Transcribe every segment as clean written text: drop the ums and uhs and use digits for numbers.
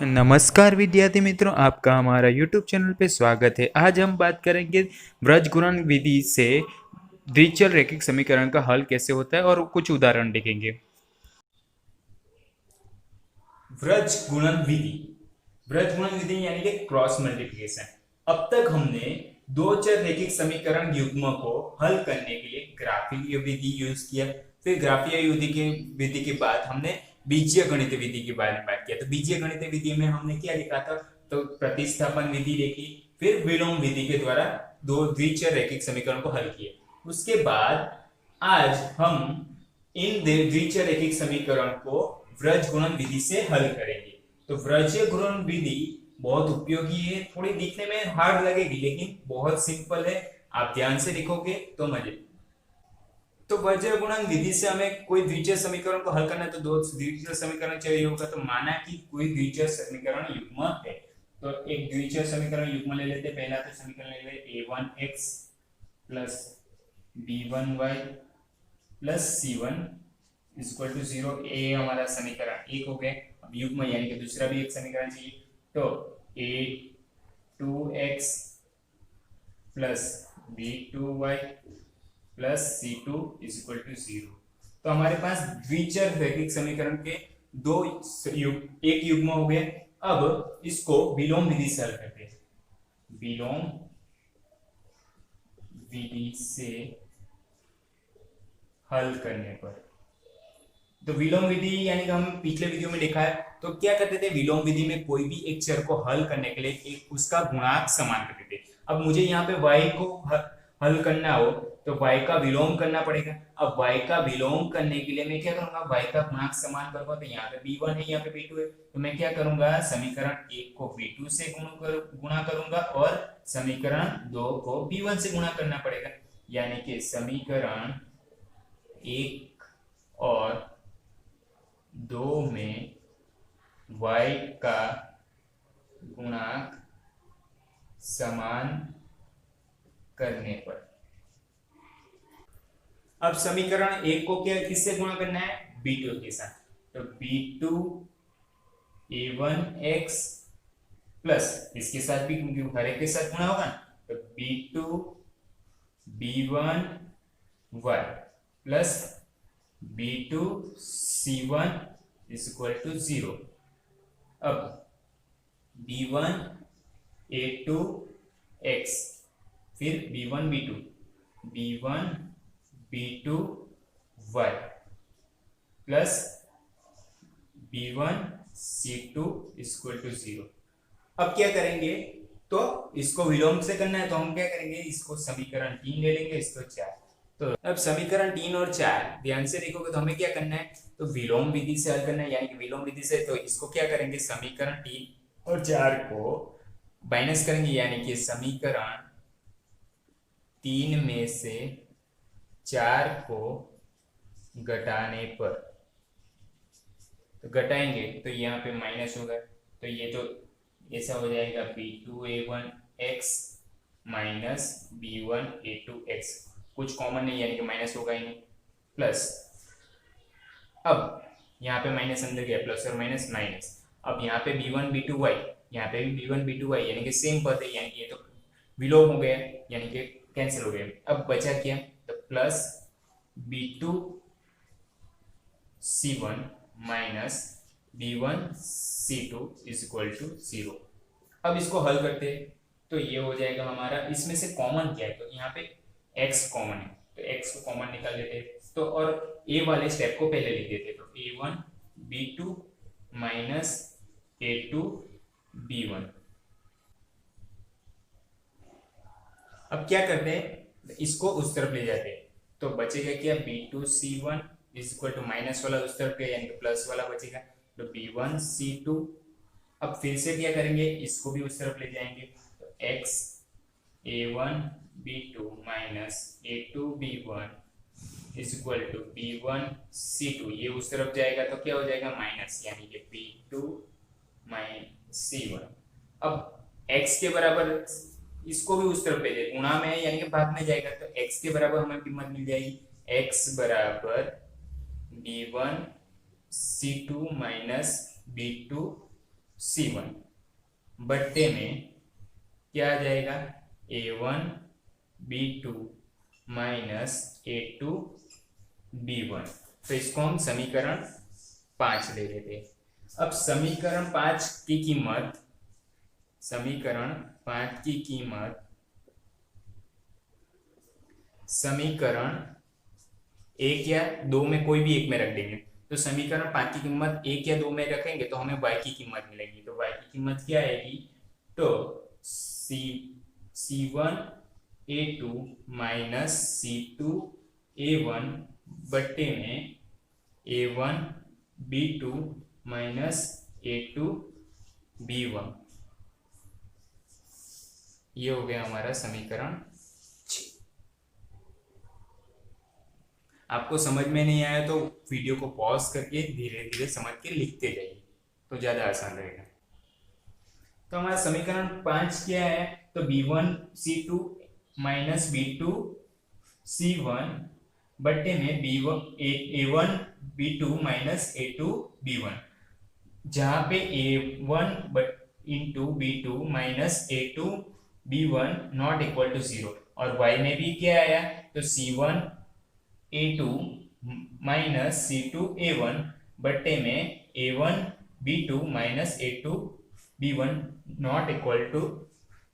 नमस्कार विद्यार्थी मित्रों, आपका हमारा YouTube चैनल पे स्वागत है। आज हम बात करेंगे व्रज गुणन विधि से द्विचल रैखिक समीकरण का हल कैसे होता है और कुछ उदाहरण देखेंगे। व्रज गुणन विधि। व्रज गुणन विधि यानी कि क्रॉस मल्टीप्लिकेशन। अब तक हमने दो चर रैखिक समीकरण युग्म को हल करने के लिए ग्राफीय विधि यूज किया। फिर ग्राफीय विधि के बाद हमने बीजीय गणित विधि के बारे में बात किया। तो बीजीय गणित विधि में हमने क्या लिखा था? तो प्रतिस्थापन विधि देखी, फिर विलोम विधि के द्वारा दो द्विचर रैखिक समीकरण को हल किया। उसके बाद आज हम इन द्विचर रैखिक समीकरण को व्रज गुणन विधि से हल करेंगे। तो व्रज गुणन विधि बहुत उपयोगी है, थोड़ी दिखने में हार्ड लगेगी लेकिन बहुत सिंपल है। आप ध्यान से लिखोगे तो मजे। तो व्रज गुणन विधि से हमें कोई द्विचर समीकरण को हल करना है तो दो द्विचर समीकरण चाहिए होगा। तो माना कि कोई द्विचर समीकरण युग्म है, तो एक द्विचर समीकरण युग्म ले लेते। पहला तो समीकरण ले लेते a1x plus b1y plus c1 equal to 0। ए हमारा समीकरण एक हो गया। अब युग्म यानी कि दूसरा भी एक समीकरण चाहिए। तो a2x plus b2y plus c2 equal to 0। तो हमारे पास द्विचर रैखिक समीकरण के एक युग्म हो गए। अब इसको विलोम विधि से हल करते हैं। विलोम विधि से हल करने पर, तो विलोम विधि यानी कि हम पिछले वीडियो में देखा है। तो क्या करते थे? विलोम विधि में कोई भी एक चर को हल करने के लिए एक उसका गुणांक समान करते थे। अब मुझे यहाँ पे y को हल करना हो तो y का विलोम करना पड़ेगा। अब y का विलोम करने के लिए मैं क्या करूंगा? y का गुणांक समान करूंगा। तो यहाँ पे b1 है, यहाँ पे b2 है, तो मैं क्या करूंगा? समीकरण एक को b2 से गुणा करूंगा और समीकरण दो को b1 से गुणा करना पड़ेगा। यानी कि समीकरण एक और दो में y का गुणांक समान करने पर। अब समीकरण एक को क्या किससे गुणा करना है? b2 के साथ। तो b2 a1x प्लस इसके साथ भी, क्योंकि हर एक के साथ गुणा होगा ना, तो b2 b1y plus b2 c1 equal to 0। अब b1 a2 x फिर b1 b2 b1 b2 y plus b1 c2 equal to 0। अब क्या करेंगे? तो इसको विलोम से करना है तो हम क्या करेंगे? इसको समीकरण 3 ले लेंगे, इसको 4। तो अब समीकरण 3 और 4 ध्यान से देखोगे तो हमें क्या करना है? तो विलोम विधि से हल करना है। यानी कि विलोम विधि से तो इसको क्या करेंगे? समीकरण 3 और 4 को माइनस करेंगे। यानी कि समीकरण 3 में से 4 को घटाने पर, तो घटाएंगे तो यहाँ पे माइनस होगा। तो ये तो ऐसा हो जाएगा b2a1x माइनस b1a2x, कुछ कॉमन नहीं यानी कि माइनस होगा ही नहीं, प्लस अब यहाँ पे माइनस अंदर गया, प्लस और माइनस माइनस। अब यहाँ पे b1 b2y, यहाँ पे भी b1 b2y यानी कि सेम पद है, यानी कि ये तो विलोम हो गया यानी कि कैंसिल हो गया। अब बचा क्या? तो plus b2 c1 minus b1 c2 equal to 0। अब इसको हल करते हैं तो ये हो जाएगा हमारा, इसमें से कॉमन क्या है? तो यहाँ पे x कॉमन है तो x को कॉमन निकाल लेते हैं। तो और a वाले स्टेप को पहले लिख देते हैं। तो a1 b2 minus a2 b1। अब क्या करते हैं? इसको उस तरफ ले जाते हैं तो बचेगा क्या? b2 c1 equal to minus वाला उस तरफ यानी कि प्लस वाला बचेगा, तो b1 c2। अब फिर से क्या करेंगे? इसको भी उस तरफ ले जाएंगे। तो x a1 b2 minus a2 b1 equal to b1 c2, ये उस तरफ जाएगा तो क्या हो जाएगा? माइनस, यानी कि b2 माइनस c1। अब x के बराबर इसको भी उस तरफ भेजे, गुणा में यानी कि भाग में जाएगा तो x के बराबर हमें कीमत मिल जाएगी x बराबर b1 c2 minus b2 C1 बट्टे में क्या आ जाएगा A1 B2 minus A2 B1। तो इसको हम समीकरण 5 ले लेते हैं। अब समीकरण 5 की कीमत समीकरण एक या दो में कोई भी एक में रख देंगे। तो समीकरण 5 की कीमत एक या दो में रखेंगे तो हमें y की कीमत मिलेगी। तो y की कीमत क्या आएगी, तो C1 A2 minus C2 A1 बट्टे में A1 B2 minus A2 B1। ये हो गया हमारा समीकरण 6। आपको समझ में नहीं आया तो वीडियो को पॉज करके धीरे धीरे समझ के लिखते जाइए तो ज्यादा आसान रहेगा। तो हमारा समीकरण 5 क्या है, तो B1 C2 minus B2 C1 बट्टे में A1 B2 minus A2 B1, जहां पे A1 into B2 minus A2 B1 not equal to 0, और y में भी क्या आया, तो C1 A2 minus C2 A1 बट्टे में A1 B2 minus A2 B1 not equal to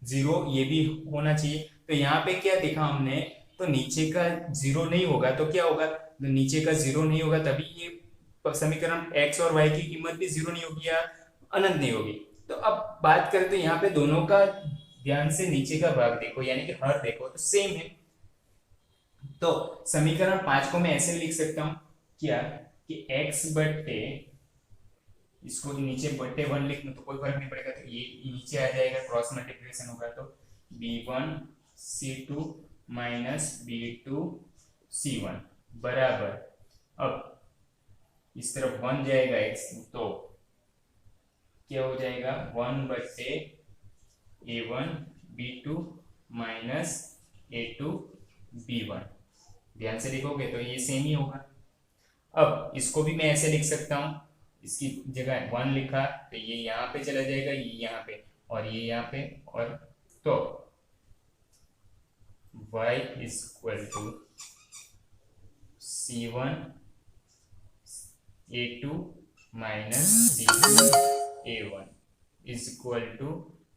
0, ये भी होना चाहिए। तो यहाँ पे क्या देखा हमने, तो नीचे का 0 नहीं होगा तो क्या होगा, तो नीचे का 0 नहीं होगा तभी ये समीकरण x और y की कीमत भी 0 नहीं होगी या अनंत नहीं होगी। तो अब बात करें तो यहाँ पे दोनों का ध्यान से नीचे का भाग देखो, यानी कि हर देखो तो सेम है। तो समीकरण 5 को मैं ऐसे लिख सकता हूं क्या, कि x बट्टे, इसको नीचे बट्टे 1 लिखना तो कोई फर्क नहीं पड़ेगा, तो ये नीचे आ जाएगा, क्रॉस मल्टीप्लिकेशन होगा तो B1 C2 minus B2 C1 बराबर, अब इस तरफ 1 जाएगा x, तो क्या हो जाएगा 1 बट्टे A1 B2 minus A2 B1। ध्यान से लिखोगे तो ये सेम ही होगा। अब इसको भी मैं ऐसे लिख सकता हूं, इसकी जगह 1 लिखा तो ये यहाँ पे चला जाएगा, ये यहाँ पे और ये यहाँ पे, और तो y is equal to C1 A2 minus C2 A1 is equal to,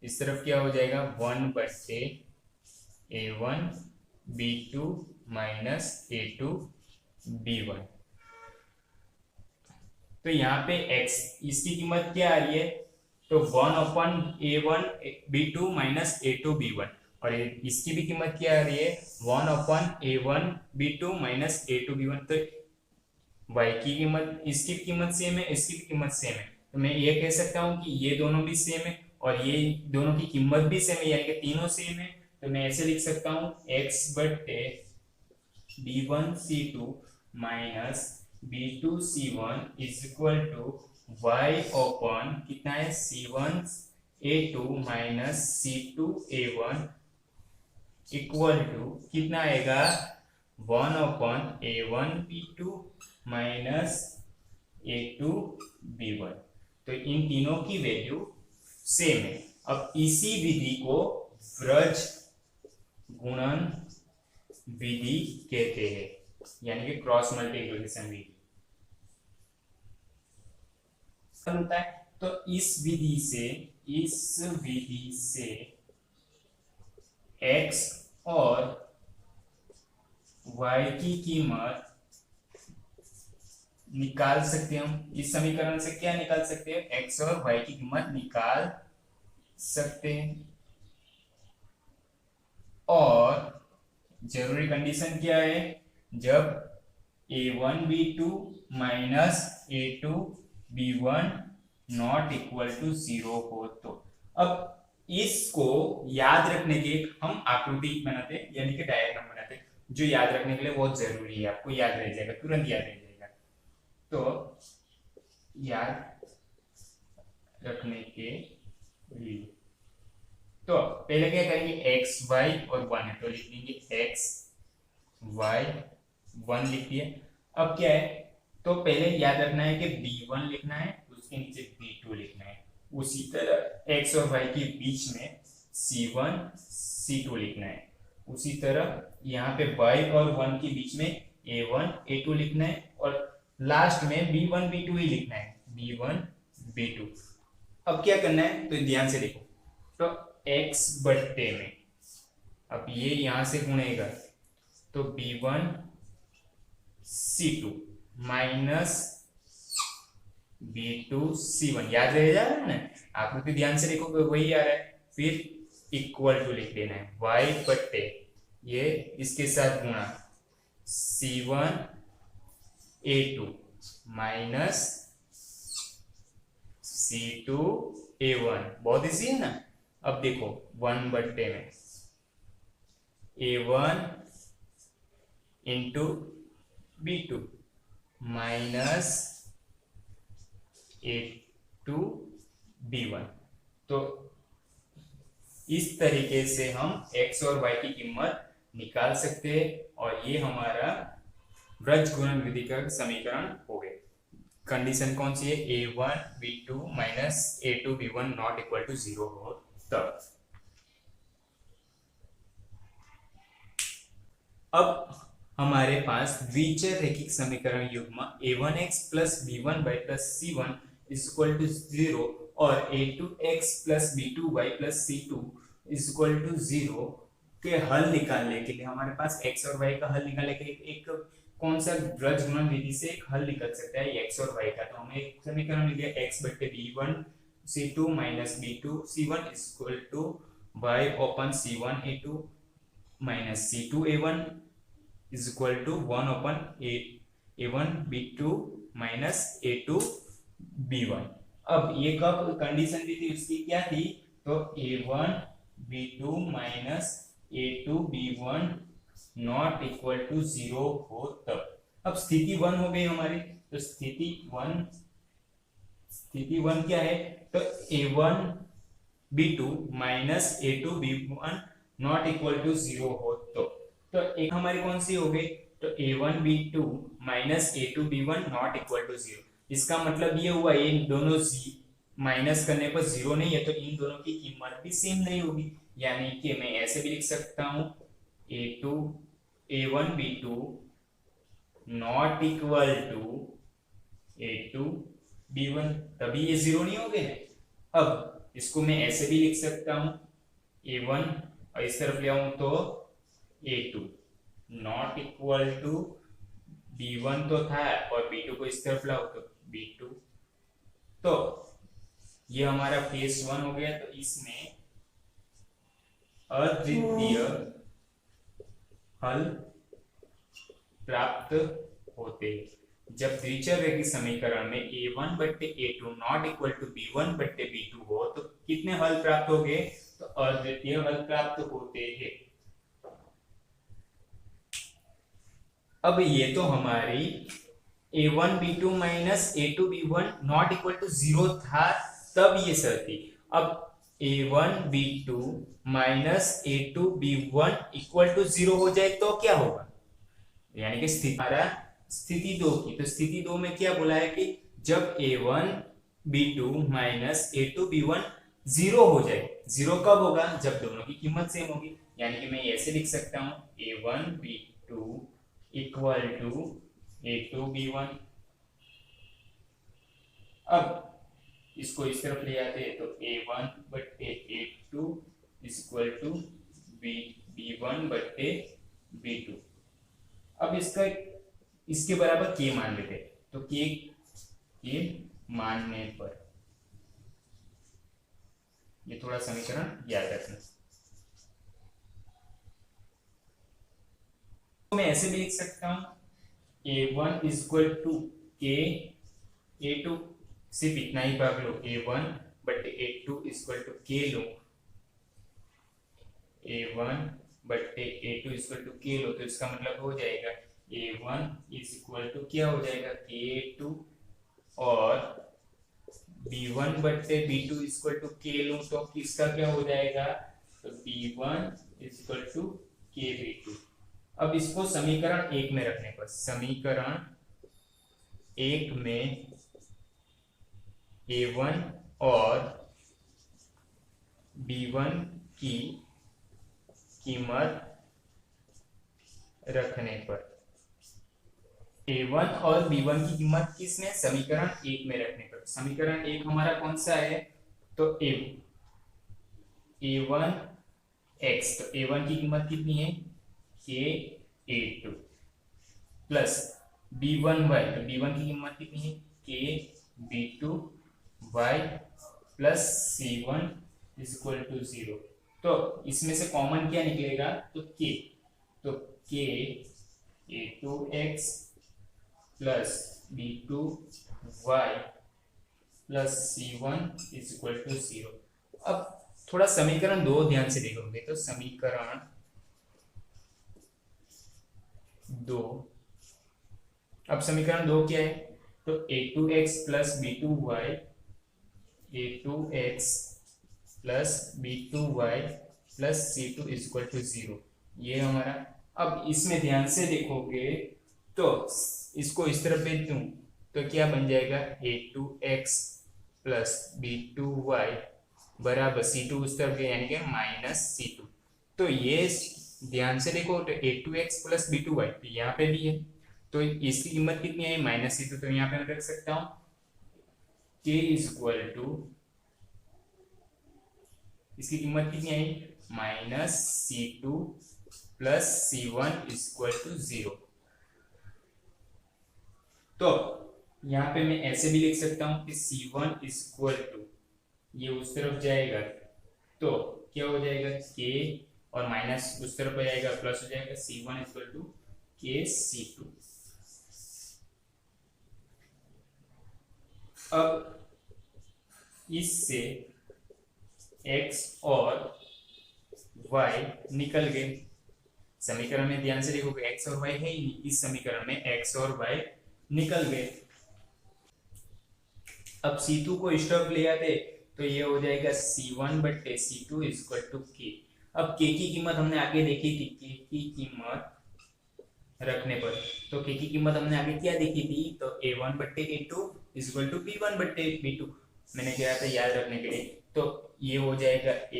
इस तरफ क्या हो जाएगा 1 बट्टे A1 B2 minus A2 B1। तो यहाँ पे x, इसकी कीमत क्या आ रही है, तो 1 अपन A1 B2 minus A2 B1, और इसकी भी कीमत क्या आ रही है 1 अपन A1 B2 minus A2 B1। तो y की कीमत, इसकी कीमत सेम है, इसकी भी कीमत सेम है, तो मैं ये कह सकता हूँ कि ये दोनों भी सेम है और ये दोनों की कीमत भी सेम है, यानी कि तीनों सेम है। तो मैं ऐसे लिख सकता हूँ x बट्टे B1 C2 minus B2 C1 is equal to y upon कितना है C1 A2 minus C2 A1 equal to कितना आएगा 1 upon A1 B2 minus A2 B1। तो इन तीनों की वैल्यू सेम है। अब इसी विधि को व्रज गुणन विधि कहते हैं, यानी कि क्रॉस मल्टीप्लिकेशन विधि होता है। तो इस विधि से x और y की कीमत निकाल सकते हैं हम। इस समीकरण से क्या निकाल सकते हैं, x और y की कीमत निकाल सकते हैं। और जरूरी कंडीशन क्या है, जब A1 B2 minus A2 B1 not equal to 0 हो। तो अब इसको याद रखने के हम आकृति बनाते हैं, यानी कि डायग्राम बनाते हैं, जो याद रखने के लिए बहुत जरूरी है, आपको याद रह जाएगा, तुरंत याद रह जाएगा। तो याद रखने के लिए तो पहले क्या करेंगे, x y और 1 है तो लिख लेंगे x y 1 लिख दिया। अब क्या है, तो पहले याद रखना है कि B1 लिखना है, उसके नीचे B2 लिखना है, उसी तरह x और y के बीच में C1 C2 लिखना है। उसी तरह यहाँ पे y और 1 के बीच में A1 A2 लिखना है और लास्ट में B1 B2 ही लिखना है, B1 B2। अब क्या करना है तो ध्यान से देखो, तो x बट्टे में अब ये यहां से गुणेगा तो B1 C2 minus B2 C1, याद रह जा रहा है ना, आकृति ध्यान से देखो वही आ रहा है। फिर इक्वल टू लिख देना है y बट्टे ये इसके साथ गुणा C1 A2 minus C2 A1, बहुत इजी है ना। अब देखो 1 बट्टे में A1 into B2 minus A2 B1। तो इस तरीके से हम x और y की कीमत निकाल सकते हैं और ये हमारा व्रज गुणन विधि का समीकरण हो गया। कंडीशन कौन सी है, A1 B2 minus A2 B1 not equal to 0 हो तब। अब हमारे पास द्विचर रैखिक समीकरण युग्म A1x plus B1y plus C1 is equal to 0 और A2x plus B2y plus C2 is equal to 0 के हल निकालने के लिए हमारे पास x और y का हल निकालने के लिए एक कौन सा व्रज गुणन विधि से एक हल निकल सकता है x और y का। तो हमें एक समीकरण मिल गया x बटे B1 C2 minus B2 C1 is equal to y upon C1 A2 minus C2 A1 is equal to 1 upon A1 B2 minus A2 B1। अब ये कब कंडीशन दी थी उसकी क्या थी, तो A1 B2 minus A2 B1 not equal to 0 हो तब। अब स्थिति 1 हो गई हमारी, तो स्थिति 1 क्या है, तो A1 B2 minus A2 B1 not equal to 0 हो तो एक हमारी कौन सी हो गई, तो A1 B2 minus A2 B1 not equal to 0। इसका मतलब ये हुआ ये दोनों माइनस करने पर 0 नहीं है, तो इन दोनों की कीमत भी सेम नहीं होगी। यानी कि मैं ऐसे भी लिख सकता हूं A1 B2 not equal to A2 B1, तभी ये 0 नहीं हो गए। अब इसको मैं ऐसे भी लिख सकता हूं A1 और इस तरफ ले आऊं तो A2 not equal to B1 तो था और B2 को इस तरफ लाओ तो B2। तो ये हमारा केस 1 हो गया। तो इसमें अद्वितीय हल प्राप्त होते जब द्विचर रैखिक समीकरण में A1 बट्टे A2 not equal to B1 बट्टे B2 हो तो कितने हल प्राप्त हो गए, तो अद्वितीय हल प्राप्त होते हैं। अब ये तो हमारी A1 B2 minus A2 B1 not equal to 0 था तब ये शर्त थी। अब A1 B2 minus A2 B1 equal to 0 हो जाए तो क्या होगा, यानी कि स्थिति 2 की। तो स्थिति 2 में क्या बोला है कि जब A1 B2 minus A2 B1 0 हो जाए। 0 कब होगा, जब दोनों की कीमत सेम होगी। यानी कि मैं ऐसे लिख सकता हूं A1 B2 equal to A2 B1। अब इसको इस तरफ ले आते हैं तो A1 बट्टे A2 इक्वल टू B1 बट्टे B2। अब इसके बराबर k मान लेते हैं, तो k मानने पर ये थोड़ा समीकरण याद रखना। तो मैं ऐसे भी लिख सकता हूं A1 equal to k A2 सिर्फ इतना ही भाग लो, A1 बटे A2 equal to k low, A1 बटे A2 इक्वल टू k लो। तो इसका मतलब हो जाएगा A1 इज इक्वल टू क्या हो जाएगा K2 और B1 बटे B2 इक्वल टू k लो तो किसका क्या हो जाएगा, तो B1 equal to k B2। अब इसको समीकरण 1 में रखने पर समीकरण 1 में A1 और b1 की कीमत रखने पर, a1 और b1 की कीमत किसमें, समीकरण एक में रखने पर। समीकरण एक हमारा कौन सा है, तो a1 x, तो a1 की कीमत कितनी है, k a2 plus b1 y, तो b1 की कीमत कितनी है, k b2 y plus c1 is equal to 0। तो इसमें से कॉमन क्या निकलेगा, तो k, तो k a2x plus b2y plus c1 is equal to 0। अब थोड़ा समीकरण दो ध्यान से देखोगे तो समीकरण दो, अब समीकरण दो क्या है, तो a2x plus b2y, a2x plus b2y plus c2 is equal to 0, ये हमारा। अब इसमें ध्यान से देखोगे तो इसको इस तरफ भेज दूं तो क्या बन जाएगा, a2x प्लस b2y बराबर c2 उस तरफ गया यानी कि माइनस c2। तो ये ध्यान से देखो, तो a2x प्लस b2y तो यहाँ पे भी है, तो इसकी कीमत कितनी है, माइनस c2, तो यहाँ पे मैं रख सकता हूँ k इज इक्वल टू, इसकी कीमत कितनी आई, minus c2 plus c1 is equal to 0। तो यहाँ पे मैं ऐसे भी लिख सकता हूं कि c1 इज इक्वल टू, ये उस तरफ जाएगा तो क्या हो जाएगा, k और माइनस उस तरफ हो जाएगा प्लस हो जाएगा, c1 is equal to k c2। अब इससे x और y निकल गए, समीकरण में ध्यान से देखोगे x और y है ही नहीं, इस समीकरण में x और y निकल गए। अब c2 को इस तरफ ले आते तो ये हो जाएगा c1 बट्टे c2 is equal to k। अब k की कीमत हमने आगे देखी थी, k की कीमत रखने पर, तो k की कीमत हमने आगे क्या देखी थी, तो a1 बट्टे a2 is equal to b1 बट्टे b2, मैंने कहा था याद रखने के लिए। तो ये हो जाएगा k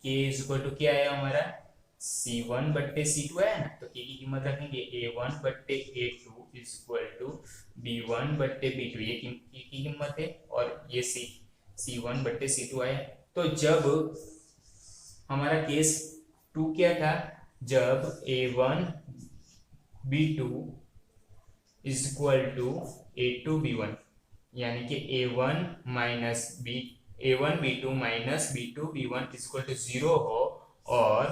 इज इक्वल टू क्या आया हमारा, c1 बट्टे c2 है ना, तो k की कीमत रखेंगे a1 बट्टे a2 is equal to b1 बट्टे b2, ये k की कीमत है, और ये c1 बट्टे c2 आया। तो जब हमारा केस 2 क्या था, जब a1 b2 is equal to a2 b1, यानी कि a1 minus a1 b2 minus b2 b1 is equal to 0 हो, और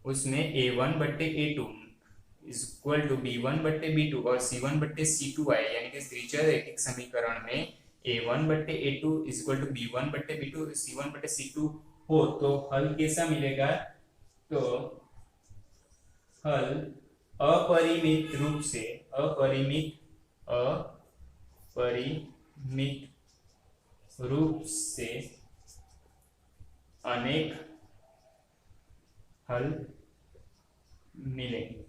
उसमें a1 बट्टे a2 is equal to b1 बट्टे b2 और c1 बट्टे c2 आए, यानी कि द्विचर रैखिक समीकरण में a1 बट्टे a2 is equal to b1 बट्टे b2 c1 बट्टे c2 हो, तो हल कैसा मिलेगा, तो हल अपरिमित रूप से अनेक हल मिलेंगे।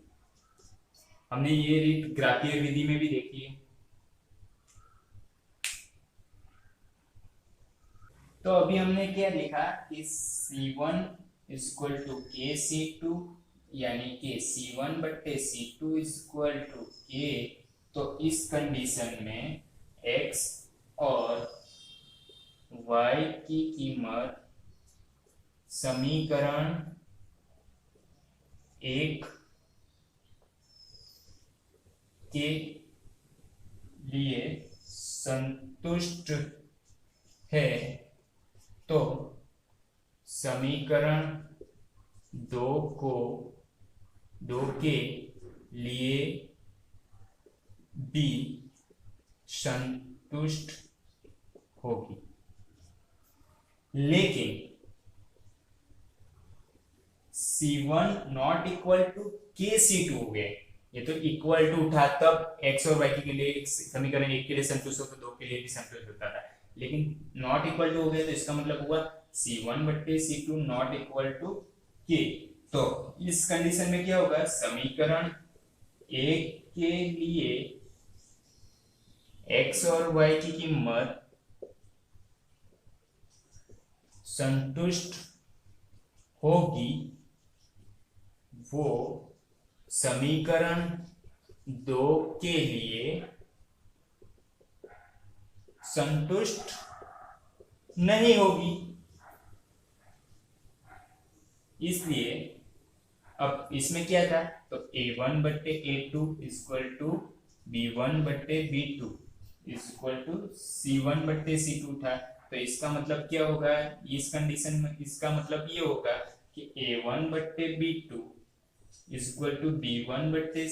हमने ये रीत ग्राफीय विधि में भी देखी है। तो अभी हमने क्या देखा कि c1 is equal to k c2, यानी कि c1 बट्टे c2 is equal to k। तो इस कंडीशन में x और y की कीमत समीकरण एक के लिए संतुष्ट है, तो समीकरण दो के लिए भी संतुष्ट होगी। लेकिन C1 नॉट इक्वल टू के C2 हो गया, ये तो इक्वल टू उठा तब x और y के लिए समीकरण एक के लिए संतुष्ट हो तो दो के लिए भी संतुष्ट होता था, लेकिन नॉट इक्वल टू हो गया तो इसका मतलब हुआ C1 बट्टे C2 not equal to k। तो इस कंडीशन में क्या होगा, समीकरण एक के लिए x और y की कीमत संतुष्ट होगी वो समीकरण 2 के लिए संतुष्ट नहीं होगी। इसलिए अब इसमें क्या था, तो a1 बट्टे a2 इक्वल टू b1 बट्टे b2 इक्वल टू c1 बट्टे c2 था। तो इसका मतलब क्या होगा, इस कंडीशन में इसका मतलब ये होगा कि a1 बट्टे b2 इक्वल टू b1 बट्टे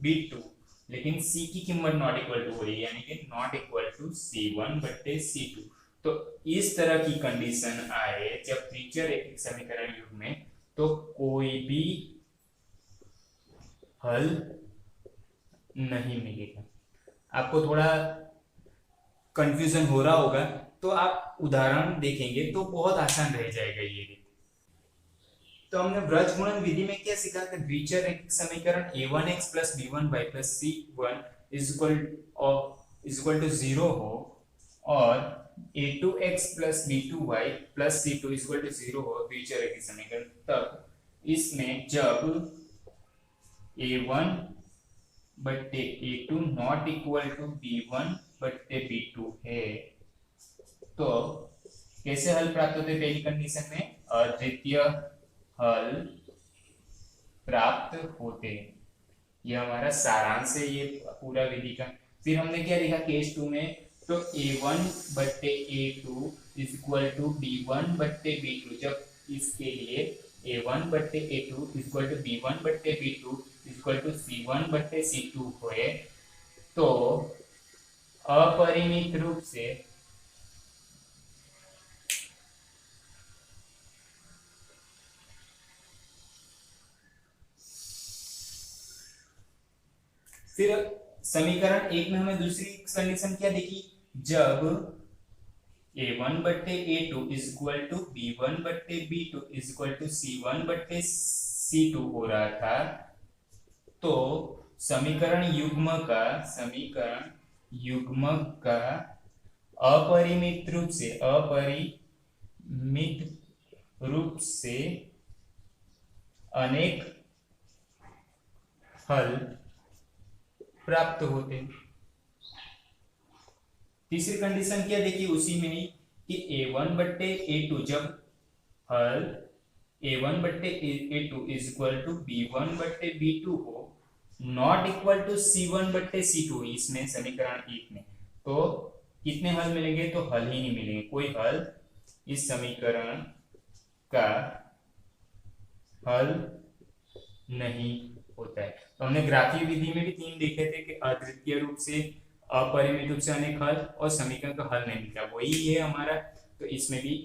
b2, लेकिन c की कीमत नॉट इक्वल टू हो रही है, यानी कि नॉट इक्वल टू c1 बट्टे c2। तो इस तरह की कंडीशन आए जब द्वितीय रैखिक समीकरण युग्म में, तो कोई भी हल नहीं मिलेगा। आपको थोड़ा कंफ्यूजन हो रहा होगा, तो आप उदाहरण देखेंगे तो बहुत आसान रह जाएगा ये। तो हमने व्रज गुणन विधि में क्या सीखा कि द्वितीय रैखिक समीकरण a1x plus b1y plus c1 equal to 0 हो और a2x plus b2y plus c2 equal to 0 हो द्वितीय रैखिक समीकरण। तब इसमें जब a1 बट्टे a2 not equal to b1 बट्टे b2 है, तो कैसे हल प्राप्त होते, पहली कंडीशन में अद्वितीय हल प्राप्त होते हैं। यह हमारा सारांश है ये पूरा विधि का। फिर हमने क्या लिखा केस 2 में, तो a1 बट्टे a2 इक्वल टू b1 बट्टे b2, जब इसके लिए a1 बट्टे a2 इक्वल टू b1 बट्टे b2 इक्वल टू c1 बट्टे c2 होए, तो अपरिमित रूप से फिर समीकरण 1 में हमें दूसरी कंडीशन क्या देखी, जब a1 बट्टे a2 इक्वल टू b1 बट्टे b2 इक्वल टू c1 बट्टे c2 हो रहा था, तो समीकरण युग्म का अपरिमित रूप से अनेक हल प्राप्त होते। तीसरी कंडीशन क्या देखी उसी में ही, कि a1 बट्टे a2 जब हल a1 बट्टे a2 इक्वल टू b1 बट्टे b2 हो, नॉट इक्वल टू c1 बट्टे c2 इसमें समीकरण 1 में, तो कितने हल मिलेंगे, तो हल ही नहीं मिलेंगे, कोई हल इस समीकरण का हल नहीं होता है। तो हमने ग्राफीय विधि में भी 3 देखे थे कि अद्वितीय रूप से, अपरिमित रूप से अनेक हल और समीकरण का हल नहीं मिलता, वही है हमारा। तो इसमें भी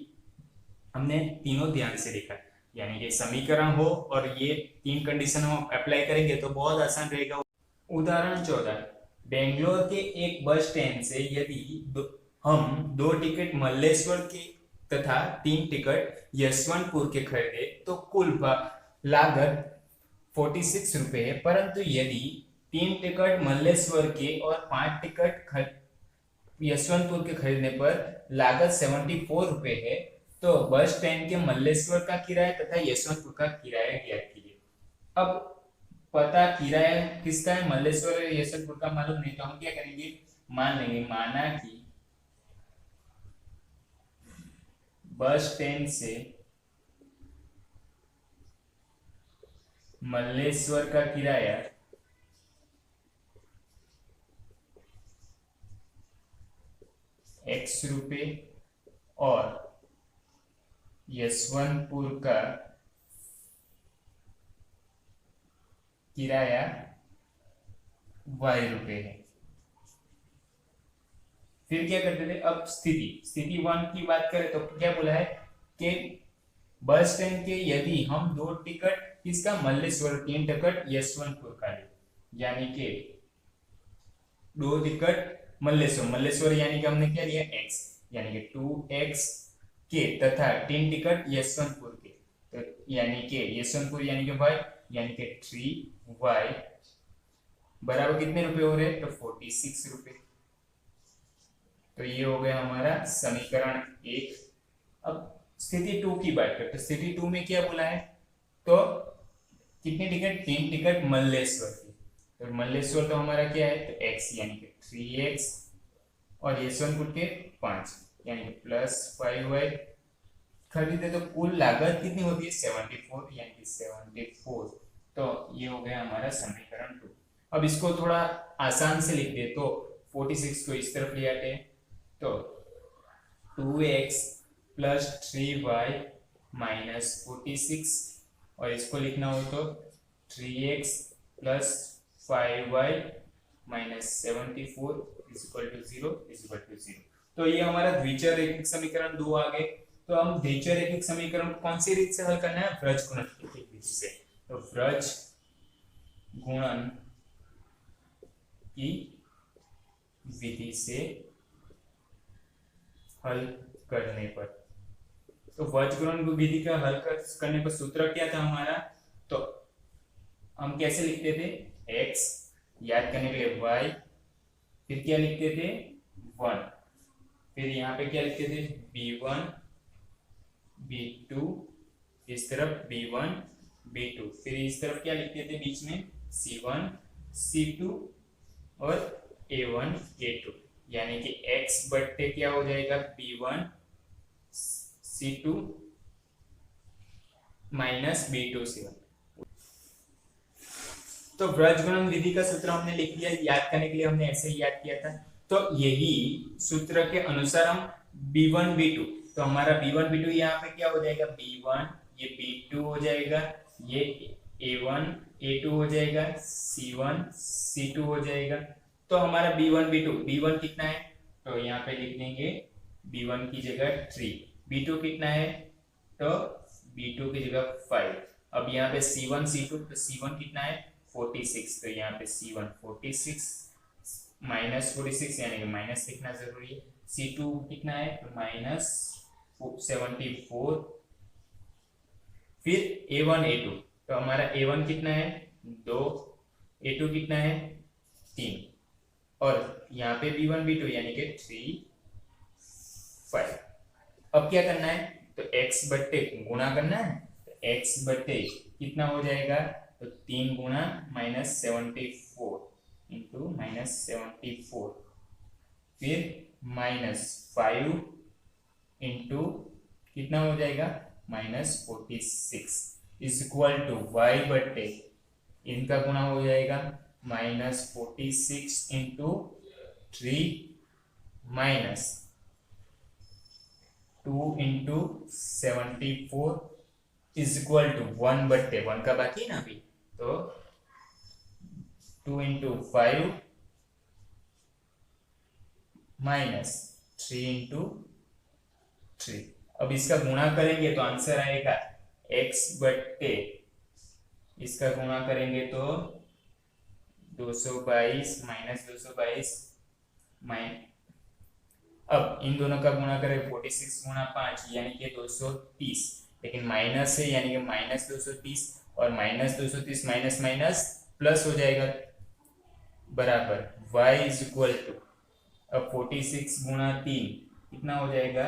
हमने तीनों ध्यान से देखा, यानी कि समीकरण हो और ये 3 कंडीशन हम अप्लाई करेंगे तो बहुत आसान रहेगा। उदाहरण 14, बेंगलोर के एक बस स्टैंड से यदि हम 2 टिकट मल्लेश्वर के तथा 3 टिकट यशवंतपुर के खरीदे तो कुल लागत 46 रुपए है, परंतु यदि 3 टिकट मल्लेश्वर के और 5 टिकट यशवंतपुर के खरीदने पर लागत 74 रुपए है, तो बस स्टैंड के मल्लेश्वर का किराया तथा यशवंतपुर का किराया ज्ञात कीजिए। अब पता किराया किसका है, मल्लेश्वर और यशवंतपुर का मालूम नहीं, तो हम क्या करेंगे, मान लेंगे, माना कि बस स्टैंड से मल्लेश्वर का किराया x रुपए और यशवंतपुर का किराया y रुपए है। फिर क्या करते थे, अब स्थिति 1 की बात करें तो क्या बोला है कि बस स्टैंड के यदि हम 2 टिकट किसका, मल्लेश्वर, 3 टिकट यशवंतपुर का ले, यानी कि 2 टिकट मल्लेश्वर यानी कि हमने क्या लिया x, यानी कि 2x के तथा 3 टिकट यशवंतपुर के, तो यानी कि यशवंतपुर यानी कि y, यानी कि 3y बराबर कितने रुपए हो रहे, तो 46 रुपए। तो ये हो गया हमारा समीकरण 1। अब स्थिति 2 की बात करते, स्थिति 2 में क्या बोला है, तो कितने टिकट, 3 टिकट मल्लेश्वर की। तो मल्लेश्वर तो हमारा क्या है, तो x यानी कि 3x और यशवंतपुर के 5 यानी कि +5y खरीदे। तो कुल लागत कितनी होती है, 74 यानी कि 74। तो ये हो गया हमारा समीकरण 2। अब इसको थोड़ा आसान से लिख दे तो 46 को इस तरफ ले आते हैं, तो 2x + 3y - 46, और इसको लिखना हो तो 3x + 5y - 74 = 0। तो ये हमारा द्विचर रैखिक समीकरण 2 आ गए। तो हम द्विचर रैखिक समीकरण को कौन सी रीत से हल करना है, व्रज गुणन की विधि से। तो व्रज गुणन की विधि से हल करने पर, तो व्रज गुणन की विधि का हल करने पर सूत्र क्या था हमारा, तो हम कैसे लिखते थे, x याद करने के लिए y, फिर क्या लिखते थे 1, फिर यहाँ पे क्या लिखते थे b1 b2, इस तरफ b1 b2, फिर इस तरफ क्या लिखते थे बीच में c1 c2 और a1 a2, यानी कि x बट्टे क्या हो जाएगा b1 c2 minus b2 c1। तो व्रज गुणन विधि का सूत्र हमने लिख दिया, याद करने के लिए हमने ऐसे ही याद किया था। तो यही सूत्र के अनुसार हम b1 b2, तो हमारा b1 b2 यहाँ पे क्या हो जाएगा, b1 ये b2 हो जाएगा, ये a1 a2 हो जाएगा, c1 c2 हो जाएगा। तो हमारा b1 b2, b1 कितना है, तो यहाँ पे लिख देंगे b1 की जगह 3, b2 कितना है, तो b2 की जगह 5। अब यहाँ पे c1 c2, तो c1 कितना है 46, तो यहाँ पे c1 46 -46 यानी कि माइनस लिखना जरूरी है, c2 कितना है तो -74, फिर a1 a2, तो हमारा a1 कितना है 2, a2 कितना है 3, और यहाँ पे b1 b2 यानी कि 3 5। अब क्या करना है, तो x बट्टे गुणा करना है, तो x बट्टे कितना हो जाएगा, तो 3 गुणा -74 इंटू -74, फिर -5 इंटू कितना हो जाएगा -46 = y बट्टे इनका गुणा हो जाएगा -46 इंटू 3 -2 इंटू 74 = 1 बट्टे 1 का बाकी है ना अभी, तो 2 इंटू 5 -3 इंटू 3। अब इसका गुणा करेंगे तो आंसर आएगा x बट्टे इसका गुणा करेंगे तो 222 -222 अब इन दोनों का गुणा करें 46 गुणा 5 यानी कि 230, लेकिन माइनस है यानी कि -230 और -230 माइनस माइनस प्लस हो जाएगा बराबर y = अब 46 गुणा 3 कितना हो जाएगा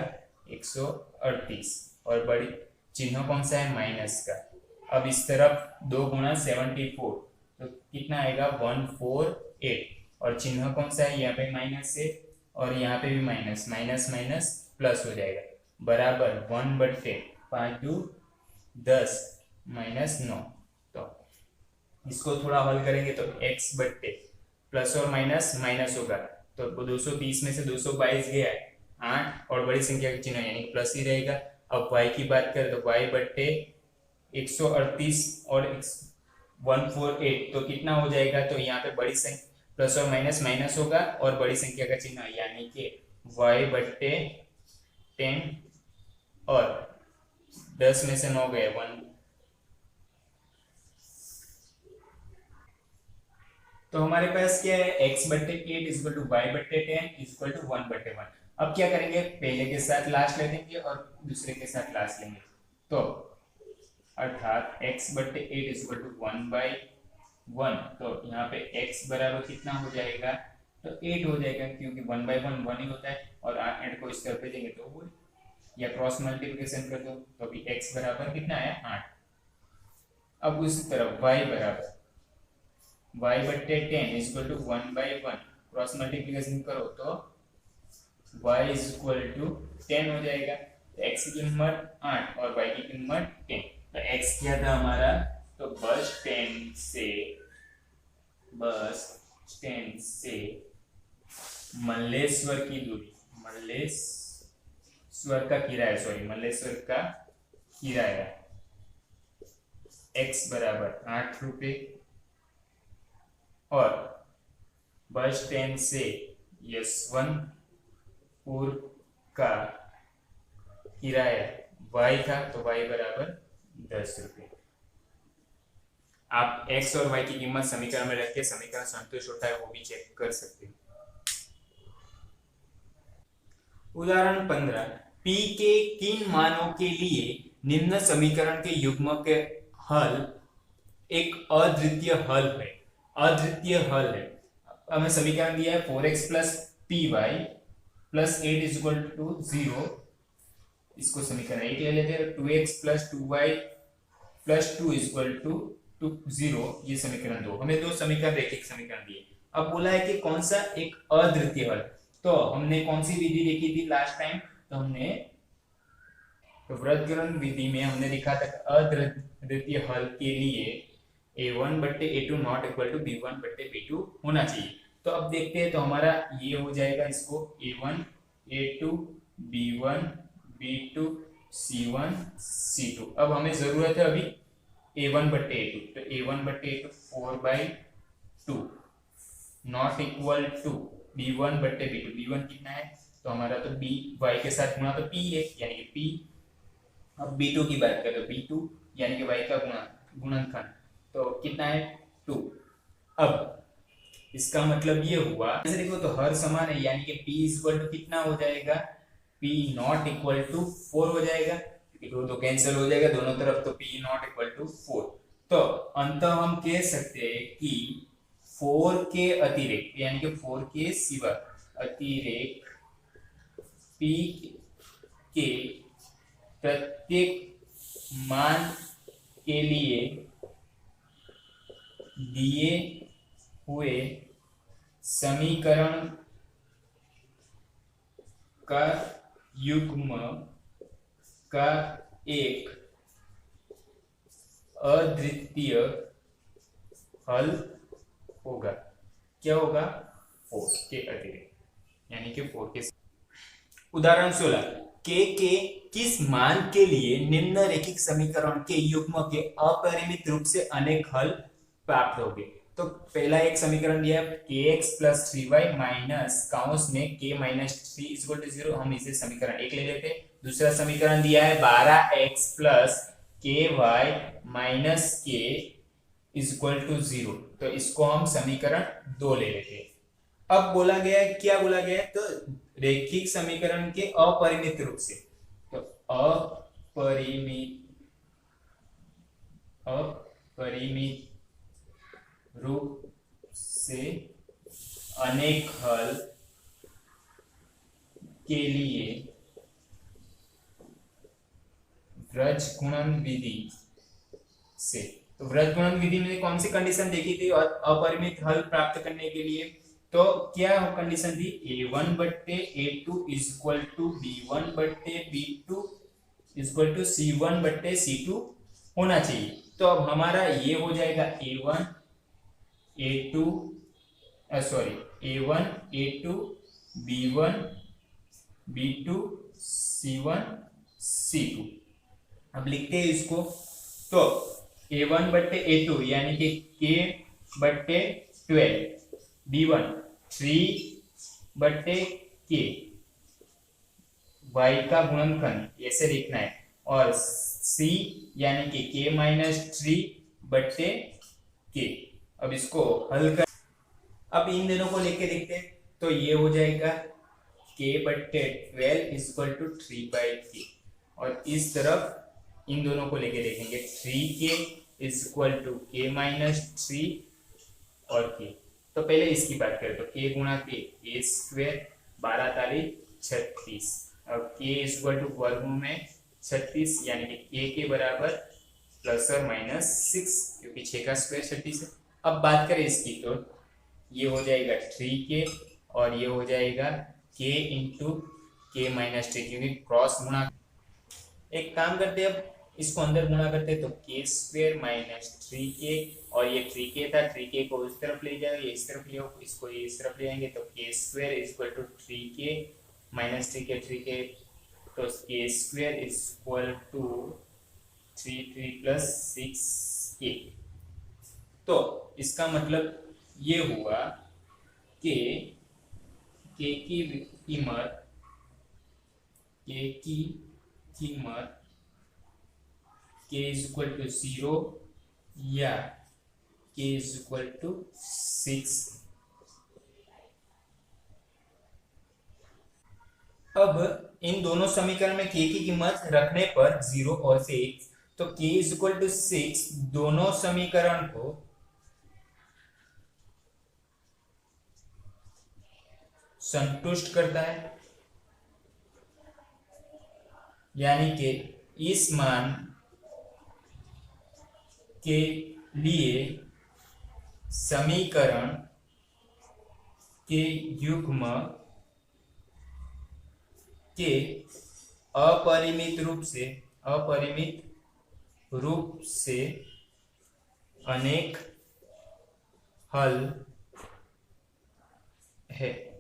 138, और बड़ी चिन्ह कौन सा है माइनस का। अब इस तरफ 2 गुणा 74 तो कितना आएगा 148, और चिन्ह कौन सा है यहाँ पे माइनस है और यहाँ पे भी माइनस, माइनस माइनस प्लस हो जाएगा बराबर 1 बट्टे 5 2 10 -9। तो इसको थोड़ा हल करेंगे तो x बट्टे प्लस और माइनस माइनस होगा, तो 230 में से 222 गया है 8 और बड़ी संख्या का चिन्ह यानी प्लस ही रहेगा। अब y की बात करें तो y बट्टे 138 और 148 तो कितना हो जाएगा, तो यहाँ पे बड़ी संख्या प्लस और माइनस माइनस होगा और बड़ी संख्या का चिन्ह यानी कि y बट्टे 10 और 10 में से 9 गए 1, तो हमारे पास क्या है x बट्टे 8 = y बट्टे 10 = 1 बट्टे 1। अब क्या करेंगे, पहले के साथ लास्ट ले लेंगे और दूसरे के साथ लास्ट लेंगे, तो अर्थात x बट्टे 8 = 1/1, तो यहाँ पे x बराबर कितना हो जाएगा, तो 8 हो जाएगा क्योंकि 1/1 1 ही होता है और 8 को इस तरफ भेजेंगे तो वो या क्रॉस मल्टीप्लिकेशन कर दो तो भी x बराबर कितना आया 8। अब उसी तरफ y बराबर y बट्टे 10 is equal to 1/1 cross multiplication करो तो y इज इक्वल टू 10 हो जाएगा। तो x की कीमत 8 और y की कीमत 10। तो x क्या था हमारा, तो बस 10 से मल्लेश्वर की दूरी, मल्लेश्वर का किराया x बराबर 8 रुपये और बस 10 से यशवंतपुर का किराया y था तो y बराबर 10 रुपये। आप x और y की कीमत समीकरण में रख के समीकरण संतुष्ट होता है वो भी चेक कर सकते हैं। उदाहरण 15, p के किन मानों के लिए निम्न समीकरण के युग्म के हल एक अद्वितीय हल है। हमें समीकरण दिया है 4x plus P Y plus 8 is equal to 0। इसको समीकरण 1 ले लेते हैं। 2x plus 2y plus 2 is equal to 0, ये समीकरण 2। हमें दो समीकरण रैखिक समीकरण दिए। अब बोला है कि कौन सा एक अद्वितीय हल। तो हमने कौन सी विधि देखी थी लास्ट टाइम, तो हमने व्रजगुणन विधि में हमने लिखा था अद्वितीय हल के लिए a1 बट्टे a2 not equal to b1 बट्टे b2 होना चाहिए। तो अब देखते हैं, तो हमारा ये हो जाएगा, इसको a1 a2 b1 b2 c1 c2। अब हमें जरूरत है अभी a1 बट्टे a2, तो a1 बट्टे a2 4/2 not equal to b1 बट्टे b2। b1 कितना है, तो हमारा तो b y के साथ गुणा तो p है यानी कि p। अब b2 की बात करें तो b2 यानी कि y का गुणनखंड तो कितना है 2। अब इसका मतलब ये हुआ, ऐसे देखो तो हर समान है यानी कि p इक्वल टू कितना हो जाएगा, p नॉट इक्वल टू 4 हो जाएगा क्योंकि दो कैंसिल हो जाएगा दोनों तरफ, तो p नॉट इक्वल टू 4। तो अंत हम कह सकते हैं कि 4 के अतिरिक्त यानी कि 4 के सिवा अतिरिक्त p के प्रत्येक मान के लिए दिए हुए समीकरण का युग्म का एक अद्वितीय हल होगा। क्या होगा, 4 के अतिरिक्त यानी कि 4 के। उदाहरण 16, के किस मान के लिए निम्न रैखिक समीकरण के युग्म के अपरिमित रूप से अनेक हल प्राप्त होंगे। तो पहला एक समीकरण दिया है kx प्लस 3y माइनस काउंस में k माइनस 3 इक्वल टू 0, हम इसे समीकरण 1 ले लेते हैं। दूसरा समीकरण दिया है 12x plus ky minus k equal to 0, तो इसको हम समीकरण 2 ले लेते हैं। अब बोला गया है, क्या बोला गया है, तो रैखिक समीकरण के अपरिमित रूप से, तो अपरिमित रूप से अनेक हल के लिए व्रजगुणन विधि से, तो व्रजगुणन विधि में कौन सी कंडीशन देखी थी और अपरिमित हल प्राप्त करने के लिए, तो क्या कंडीशन थी, a1 बट्टे a2 इक्वल टू b1 बट्टे b2 इक्वल टू c1 बट्टे c2 होना चाहिए। तो अब हमारा ये हो जाएगा a1 a2 b1 b2 c1 c2। अब लिखते हैं इसको, तो a1 बट्टे a2 यानी कि k बट्टे 12, b1 3 बट्टे k, y का गुणनखंड ऐसे लिखना है, और c यानी कि k माइनस 3 बट्टे k। अब इसको हल कर, अब इन दोनों को लेके देखते हैं, तो ये हो जाएगा k बट्टे 12 इक्वल टू 3/k, और इस तरफ इन दोनों को लेके देखेंगे 3k equal to k minus 3 और k। तो पहले इसकी बात करें तो k गुणा k a स्क्वायर 12 ताली 36, अब k इक्वल टू वर्गमूल में 36 यानी कि k के बराबर प्लस और माइनस 6 क्योंकि 6 का स्क्वायर 36 है। अब बात करें इसकी तो ये हो जाएगा 3k और ये हो जाएगा k इंटू के माइनस 3 क्योंकि क्रॉस गुणा। एक काम करते हैं, अब इसको अंदर गुणा करते हैं तो के स्क्वायर माइनस 3k और ये 3k था, 3k को इस तरफ ले जाओ, ये इस तरफ ले आओ, इसको ये इस तरफ ले आएंगे तो के square equal to 3k minus 3k तो के square equal to 3 plus 6k। तो इसका मतलब ये हुआ कि k की कीमत k इज इक्वल टू 0 या k इज इक्वल टू 6। अब इन दोनों समीकरण में k की कीमत रखने पर 0 और 6 तो k इज इक्वल टू 6 दोनों समीकरण को संतुष्ट करता है, यानी कि इस मान के लिए समीकरण के युग्म के अपरिमित रूप से अनेक हल है।